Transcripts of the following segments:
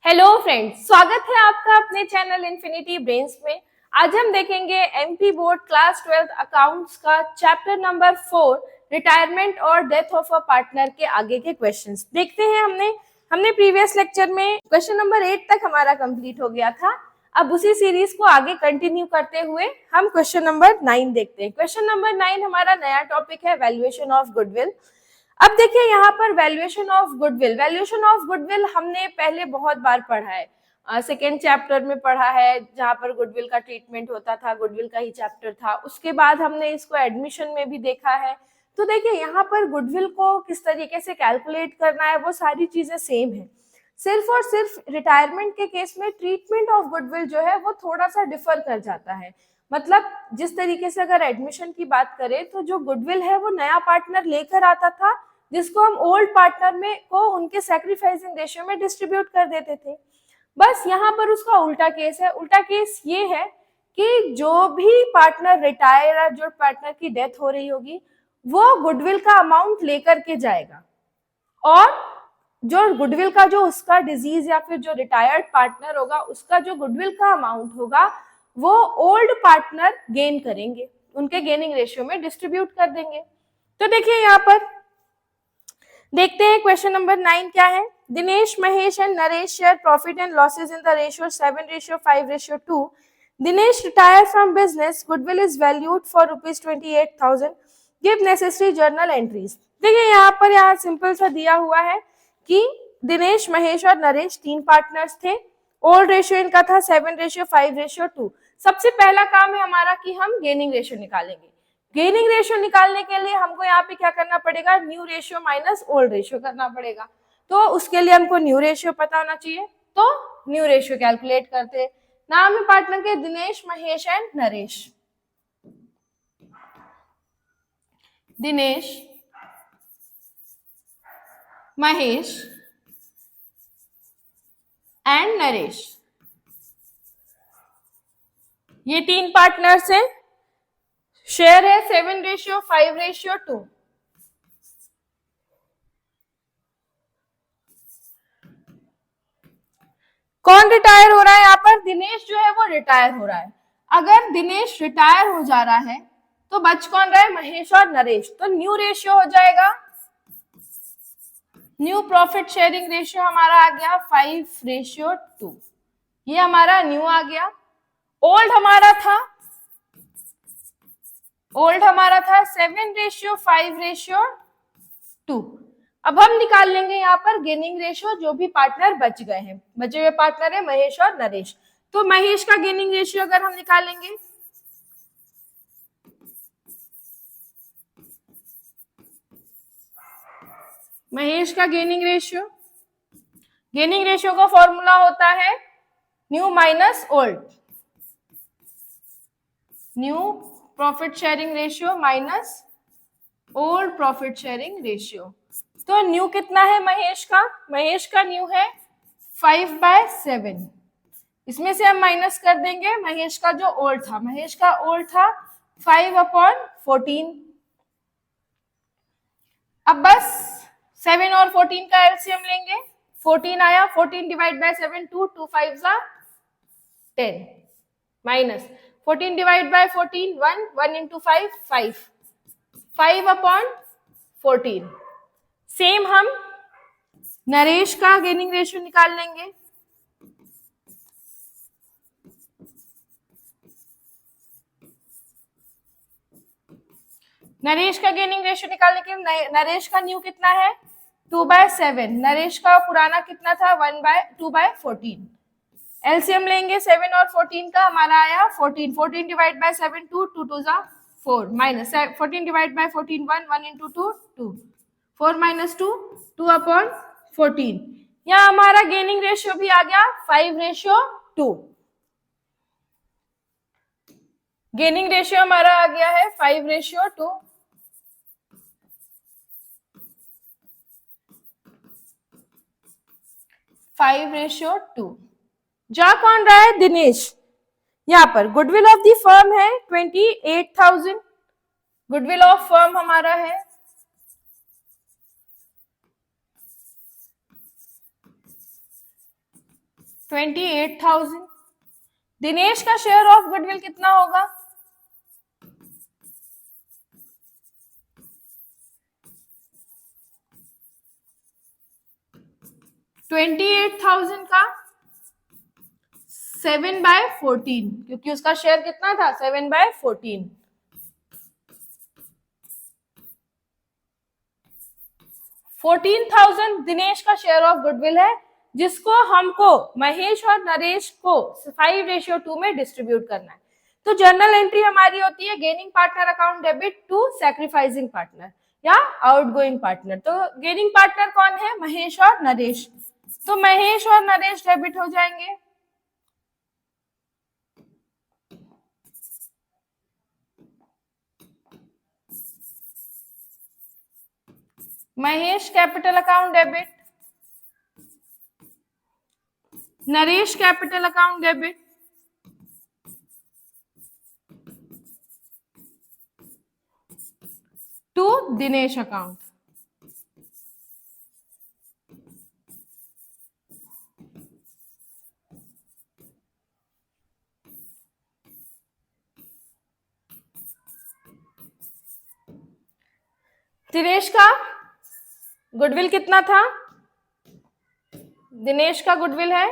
Hello friends, स्वागत है आपका अपने चैनल इन्फिनिटी ब्रेन्स में। आज हम देखेंगे एमपी बोर्ड क्लास 12 अकाउंट्स का चैप्टर नंबर 4 रिटायरमेंट और डेथ ऑफ अ पार्टनर के आगे के क्वेश्चंस देखते हैं। हमने प्रीवियस लेक्चर में क्वेश्चन नंबर 8 तक हमारा कंप्लीट हो गया था। अब उसी सीरीज को आगे कंटिन्यू करते हुए हम क्वेश्चन नंबर 9 देखते हैं। क्वेश्चन नंबर 9 हमारा नया टॉपिक है वैल्यूएशन ऑफ गुडविल। अब देखिए यहाँ पर वैल्यूएशन ऑफ गुडविल हमने पहले बहुत बार पढ़ा है। सेकेंड चैप्टर में पढ़ा है जहाँ पर गुडविल का ट्रीटमेंट होता था, गुडविल का ही चैप्टर था। उसके बाद हमने इसको एडमिशन में भी देखा है। तो देखिए यहाँ पर गुडविल को किस तरीके से कैलकुलेट करना है वो सारी चीजें सेम है। सिर्फ और सिर्फ रिटायरमेंट के केस में ट्रीटमेंट ऑफ गुडविल जो है वो थोड़ा सा डिफर कर जाता है। मतलब जिस तरीके से अगर एडमिशन की बात करें तो जो गुडविल है वो नया पार्टनर लेकर आता था, जिसको हम ओल्ड पार्टनर में को उनके सैक्रिफाइसिंग रेशियो में डिस्ट्रीब्यूट कर देते थे। बस यहाँ पर उसका उल्टा केस है। उल्टा केस ये है कि जो भी पार्टनर रिटायर या जो पार्टनर की डेथ हो रही होगी वो गुडविल का अमाउंट लेकर के जाएगा, और जो गुडविल का जो उसका डिजीज या फिर जो रिटायर्ड पार्टनर होगा उसका जो गुडविल का अमाउंट होगा वो ओल्ड पार्टनर गेन करेंगे, उनके गेनिंग रेशियो में डिस्ट्रीब्यूट कर देंगे। तो देखिए यहाँ पर देखते हैं क्वेश्चन नंबर 9 क्या है। Dinesh, Mahesh and Naresh share profit and losses in the ratio 7:5:2। Dinesh retire from business. Goodwill is valued for ₹28,000. Give necessary journal entries. देखिए यहाँ सिंपल सा दिया हुआ है कि दिनेश, महेश और नरेश 3 पार्टनर्स थे। ओल्ड रेशियो इनका था 7:5:2। सबसे पहला काम है हमारा कि हम गेनिंग रेशियो निकालेंगे। गेनिंग रेशियो निकालने के लिए हमको यहाँ पे क्या करना पड़ेगा, new ratio minus old ratio करना पड़ेगा। तो उसके लिए हमको न्यू रेशियो पता होना चाहिए, तो न्यू रेशियो कैलकुलेट करते हैं। नाम है पार्टनर के दिनेश, महेश एंड नरेश। दिनेश, महेश एंड नरेश, ये 3 पार्टनर्स हैं। शेयर है 7:5:2। कौन रिटायर हो रहा है यहाँ पर, दिनेश जो है वो रिटायर हो रहा है। अगर दिनेश रिटायर हो जा रहा है तो बच कौन रहा है, महेश और नरेश। तो न्यू रेशियो हो जाएगा, न्यू प्रॉफिट शेयरिंग रेशियो हमारा आ गया 5:2। ये हमारा न्यू आ गया। ओल्ड हमारा था 7:5:2। अब हम निकाल लेंगे यहाँ पर गेनिंग रेशियो, जो भी पार्टनर बच गए हैं, बचे हुए पार्टनर है महेश और नरेश। तो महेश का गेनिंग रेशियो अगर हम निकालेंगे, महेश का गेनिंग रेशियो का फॉर्मूला होता है new minus old, new profit sharing ratio minus old profit sharing ratio. तो न्यू कितना है महेश का न्यू है 5/7। इसमें से हम माइनस कर देंगे महेश का जो ओल्ड था, 5/14। अब बस 7 और 14 का एलसीएम लेंगे। 14 आया, 14 divide by 7 2 5 10 minus 14 divide by 14 1 into 5 5/14। Same हम नरेश का गेनिंग रेशियो निकाल लेंगे। नरेश का गेनिंग रेशियो निकालने के लिए नरेश का न्यू कितना है 2/7। नरेश का पुराना कितना था 2/14। एलसीएम लेंगे 7 और 14 का, हमारा आया 14। 14 divide by 7 2 2 4 minus 14 divide by 14 1 into 2 4 minus 2/14। यहाँ हमारा गेनिंग रेशियो भी आ गया 5:2। गेनिंग रेशियो हमारा आ गया है 5:2। जा कौन रहा है, दिनेश। यहाँ पर गुडविल ऑफ द फर्म है 28,000। गुडविल ऑफ फर्म हमारा है 28,000। दिनेश का शेयर ऑफ गुडविल कितना होगा? $28,000 का 7/14, क्योंकि उसका शेयर कितना था? 7/14। 14,000 दिनेश का शेयर ऑफ गुडविल है, जिसको हमको महेश और नरेश को 5:2 में डिस्ट्रीब्यूट करना है। तो जर्नल एंट्री हमारी होती है gaining partner account debit to sacrificing partner या आउटगोइंग पार्टनर। तो गेनिंग पार्टनर कौन है? महेश और नरेश। तो महेश और नरेश डेबिट हो जाएंगे। Mahesh capital account debit, Naresh capital account debit, to Dinesh account. Dinesh का गुडविल कितना था? दिनेश का गुडविल है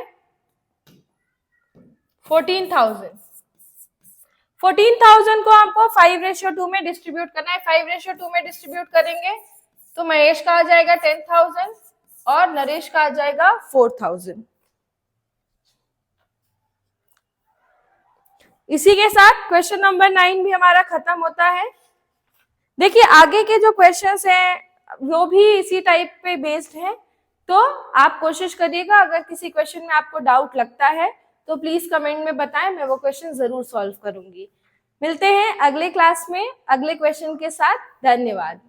14,000। 14,000 को आपको 5:2 में डिस्ट्रीब्यूट करना है। 5:2 में डिस्ट्रीब्यूट करेंगे तो महेश का आ जाएगा 10,000 और नरेश का आ जाएगा 4,000। इसी के साथ क्वेश्चन नंबर 9 भी हमारा खत्म होता है। देखिए आगे के जो क्वेश्चंस हैं वो भी इसी टाइप पे बेस्ड है, तो आप कोशिश करिएगा। अगर किसी क्वेश्चन में आपको डाउट लगता है तो प्लीज कमेंट में बताएं, मैं वो क्वेश्चन जरूर सॉल्व करूंगी। मिलते हैं अगले क्लास में अगले क्वेश्चन के साथ। धन्यवाद।